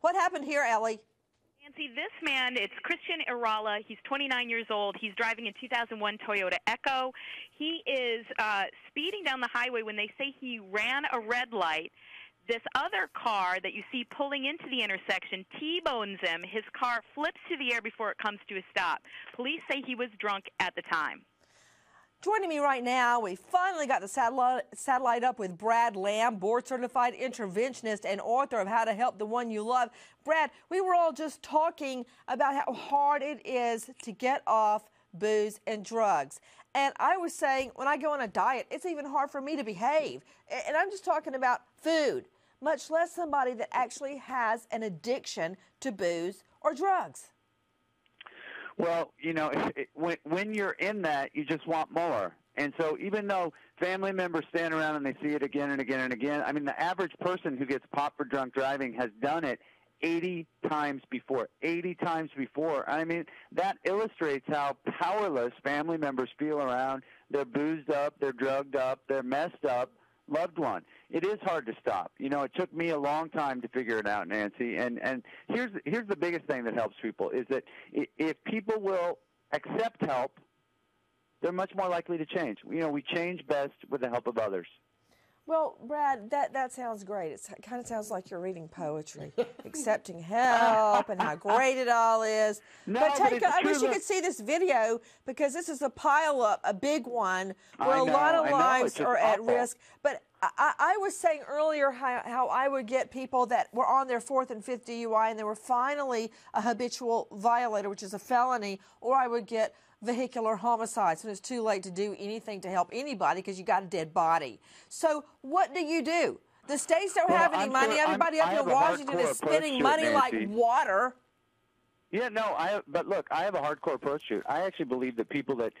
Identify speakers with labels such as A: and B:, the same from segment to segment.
A: What happened here, Ellie?
B: Nancy, this man, it's Christian Irala. He's 29 years old. He's driving a 2001 Toyota Echo. He is speeding down the highway when they say he ran a red light. This other car that you see pulling into the intersection T-bones him. His car flips to the air before it comes to a stop. Police say he was drunk at the time.
A: Joining me right now, we finally got the satellite up with Brad Lamb, board-certified interventionist and author of How to Help the One You Love. Brad, we were all just talking about how hard it is to get off booze and drugs. And I was saying, when I go on a diet, it's even hard for me to behave. And I'm just talking about food, much less somebody that actually has an addiction to booze or drugs.
C: Well, you know, when you're in that, you just want more. And so even though family members stand around and they see it again and again and again, I mean, the average person who gets popped for drunk driving has done it 80 times before. 80 times before. I mean, that illustrates how powerless family members feel around their boozed up, they're drugged up, they're messed up loved one. It is hard to stop. You know, it took me a long time to figure it out, Nancy. And here's the biggest thing that helps people is that if people will accept help, they're much more likely to change. You know, we change best with the help of others.
A: Well, Brad, that sounds great. It kind of sounds like you're reading poetry, accepting help and how great it all is.
C: No,
A: but I wish you could see this video because this is a pile-up, a big one, where a lot of lives are at risk. But I was saying earlier how I would get people that were on their 4th and 5th DUI and they were finally a habitual violator, which is a felony, or I would get vehicular homicide, so it's too late to do anything to help anybody because you got a dead body. So what do you do? The states don't have any money. Everybody up in Washington is spending money like water.
C: Yeah, no, but look, I have a hardcore approach to it. I actually believe that people that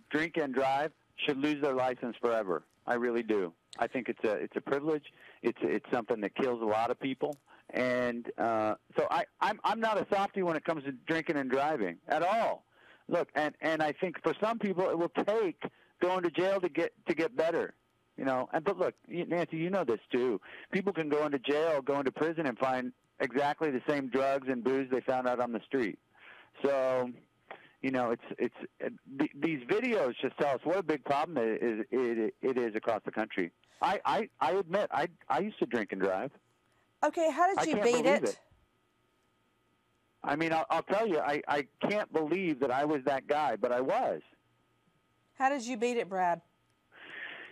C: drink and drive should lose their license forever. I really do. I think it's a privilege. It's something that kills a lot of people. And so I'm not a softie when it comes to drinking and driving at all. Look, and I think for some people it will take going to jail to get better, you know. But look, Nancy, you know this too. People can go into jail, go into prison, and find exactly the same drugs and booze they found out on the street. So, you know, these videos just tell us what a big problem it is across the country. I admit I used to drink and drive.
A: Okay, how did you beat it?
C: I mean, I'll tell you, I can't believe that I was that guy, but I was.
A: How did you beat it, Brad?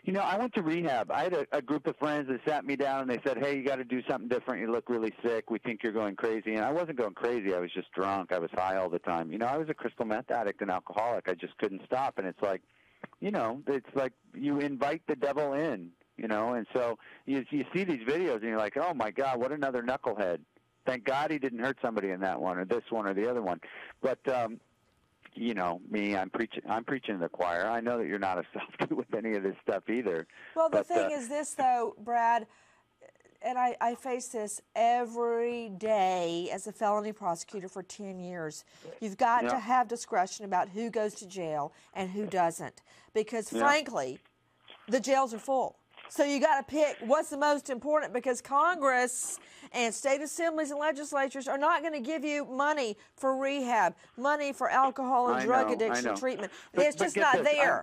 C: You know, I went to rehab. I had a group of friends that sat me down and they said, hey, you got to do something different. You look really sick. We think you're going crazy. And I wasn't going crazy. I was just drunk. I was high all the time. You know, I was a crystal meth addict and alcoholic. I just couldn't stop. And it's like, you know, it's like you invite the devil in, you know. And so you see these videos and you're like, oh, my God, what another knucklehead. Thank God he didn't hurt somebody in that one or this one or the other one. But, you know, me, I'm preaching to the choir. I know that you're not a softie with any of this stuff either.
A: Well, the thing is this, though, Brad, and I face this every day as a felony prosecutor for 10 years. You've got to have discretion about who goes to jail and who doesn't. Because, frankly, the jails are full. So you got to pick what's the most important because Congress and state assemblies and legislatures are not going to give you money for rehab, money for alcohol and drug addiction treatment. It's just not there.